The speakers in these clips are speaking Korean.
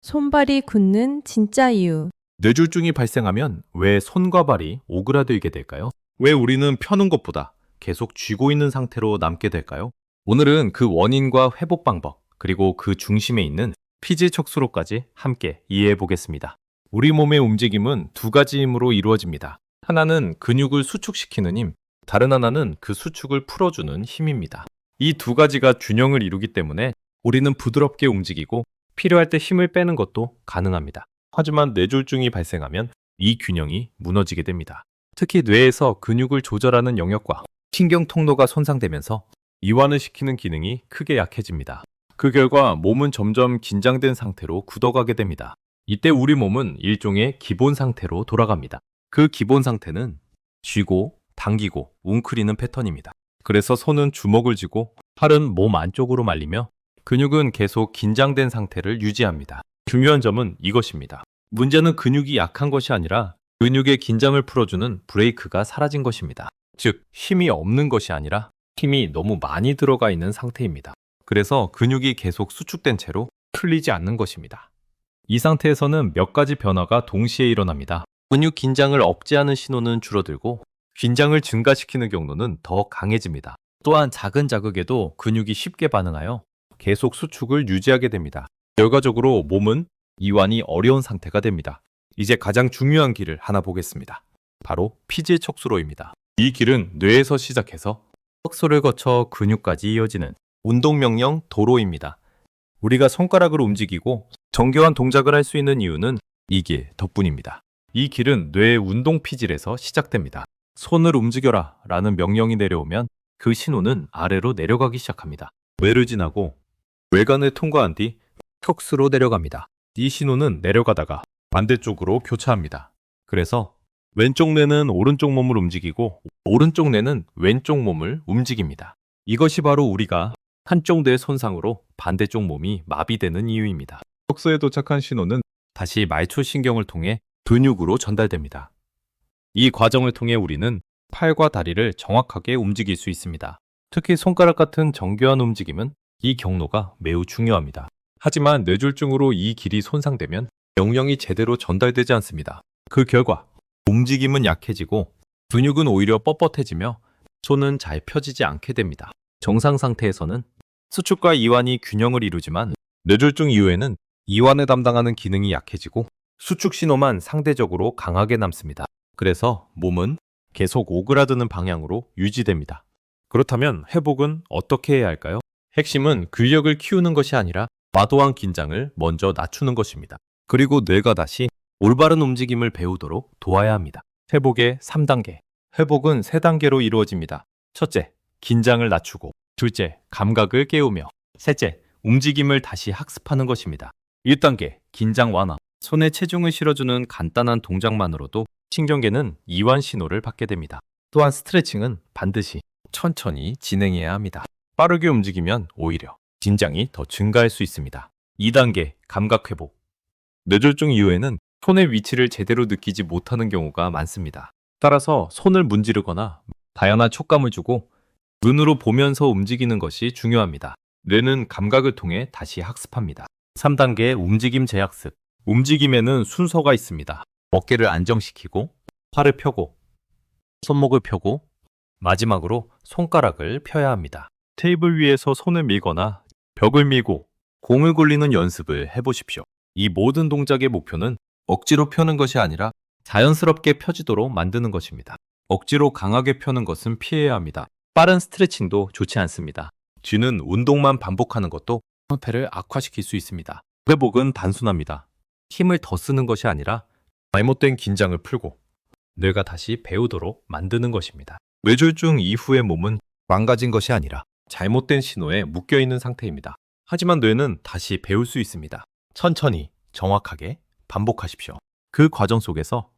손발이 굳는 진짜 이유. 뇌졸중이 발생하면 왜 손과 발이 오그라들게 될까요? 왜 우리는 펴는 것보다 계속 쥐고 있는 상태로 남게 될까요? 오늘은 그 원인과 회복 방법, 그리고 그 중심에 있는 피지 척수로까지 함께 이해해 보겠습니다. 우리 몸의 움직임은 두 가지 힘으로 이루어집니다. 하나는 근육을 수축시키는 힘, 다른 하나는 그 수축을 풀어주는 힘입니다. 이 두 가지가 균형을 이루기 때문에 우리는 부드럽게 움직이고 필요할 때 힘을 빼는 것도 가능합니다. 하지만 뇌졸중이 발생하면 이 균형이 무너지게 됩니다. 특히 뇌에서 근육을 조절하는 영역과 신경 통로가 손상되면서 이완을 시키는 기능이 크게 약해집니다. 그 결과 몸은 점점 긴장된 상태로 굳어가게 됩니다. 이때 우리 몸은 일종의 기본 상태로 돌아갑니다. 그 기본 상태는 쥐고, 당기고, 웅크리는 패턴입니다. 그래서 손은 주먹을 쥐고 팔은 몸 안쪽으로 말리며 근육은 계속 긴장된 상태를 유지합니다. 중요한 점은 이것입니다. 문제는 근육이 약한 것이 아니라 근육의 긴장을 풀어주는 브레이크가 사라진 것입니다. 즉, 힘이 없는 것이 아니라 힘이 너무 많이 들어가 있는 상태입니다. 그래서 근육이 계속 수축된 채로 풀리지 않는 것입니다. 이 상태에서는 몇 가지 변화가 동시에 일어납니다. 근육 긴장을 억제하는 신호는 줄어들고 긴장을 증가시키는 경로는 더 강해집니다. 또한 작은 자극에도 근육이 쉽게 반응하여 계속 수축을 유지하게 됩니다. 결과적으로 몸은 이완이 어려운 상태가 됩니다. 이제 가장 중요한 길을 하나 보겠습니다. 바로 피지 척수로입니다. 이 길은 뇌에서 시작해서 척수를 거쳐 근육까지 이어지는 운동명령 도로입니다. 우리가 손가락을 움직이고 정교한 동작을 할 수 있는 이유는 이 길 덕분입니다. 이 길은 뇌의 운동 피질에서 시작됩니다. 손을 움직여라 라는 명령이 내려오면 그 신호는 아래로 내려가기 시작합니다. 뇌를 지나고 뇌관을 통과한 뒤 척수로 내려갑니다. 이 신호는 내려가다가 반대쪽으로 교차합니다. 그래서 왼쪽 뇌는 오른쪽 몸을 움직이고 오른쪽 뇌는 왼쪽 몸을 움직입니다. 이것이 바로 우리가 한쪽 뇌 손상으로 반대쪽 몸이 마비되는 이유입니다. 척수에 도착한 신호는 다시 말초신경을 통해 근육으로 전달됩니다. 이 과정을 통해 우리는 팔과 다리를 정확하게 움직일 수 있습니다. 특히 손가락 같은 정교한 움직임은 이 경로가 매우 중요합니다. 하지만 뇌졸중으로 이 길이 손상되면 명령이 제대로 전달되지 않습니다. 그 결과 움직임은 약해지고 근육은 오히려 뻣뻣해지며 손은 잘 펴지지 않게 됩니다. 정상 상태에서는 수축과 이완이 균형을 이루지만 뇌졸중 이후에는 이완을 담당하는 기능이 약해지고 수축 신호만 상대적으로 강하게 남습니다. 그래서 몸은 계속 오그라드는 방향으로 유지됩니다. 그렇다면 회복은 어떻게 해야 할까요? 핵심은 근력을 키우는 것이 아니라 과도한 긴장을 먼저 낮추는 것입니다. 그리고 뇌가 다시 올바른 움직임을 배우도록 도와야 합니다. 회복의 3단계. 회복은 3단계로 이루어집니다. 첫째, 긴장을 낮추고, 둘째, 감각을 깨우며, 셋째, 움직임을 다시 학습하는 것입니다. 1단계, 긴장 완화. 손에 체중을 실어주는 간단한 동작만으로도 신경계는 이완 신호를 받게 됩니다. 또한 스트레칭은 반드시 천천히 진행해야 합니다. 빠르게 움직이면 오히려 긴장이 더 증가할 수 있습니다. 2단계, 감각 회복. 뇌졸중 이후에는 손의 위치를 제대로 느끼지 못하는 경우가 많습니다. 따라서 손을 문지르거나 다양한 촉감을 주고 눈으로 보면서 움직이는 것이 중요합니다. 뇌는 감각을 통해 다시 학습합니다. 3단계, 움직임 재학습. 움직임에는 순서가 있습니다. 어깨를 안정시키고, 팔을 펴고, 손목을 펴고, 마지막으로 손가락을 펴야 합니다. 테이블 위에서 손을 밀거나 벽을 밀고 공을 굴리는 연습을 해보십시오. 이 모든 동작의 목표는 억지로 펴는 것이 아니라 자연스럽게 펴지도록 만드는 것입니다. 억지로 강하게 펴는 것은 피해야 합니다. 빠른 스트레칭도 좋지 않습니다. 쥐는 운동만 반복하는 것도 상태를 악화시킬 수 있습니다. 회복은 단순합니다. 힘을 더 쓰는 것이 아니라 잘못된 긴장을 풀고 뇌가 다시 배우도록 만드는 것입니다. 뇌졸중 이후의 몸은 망가진 것이 아니라 잘못된 신호에 묶여있는 상태입니다. 하지만 뇌는 다시 배울 수 있습니다. 천천히, 정확하게 반복하십시오. 그 과정 속에서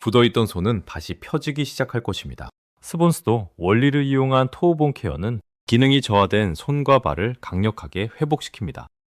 굳어있던 손은 다시 펴지기 시작할 것입니다. 스본스도 원리를 이용한 토우본 케어는 기능이 저하된 손과 발을 강력하게 회복시킵니다.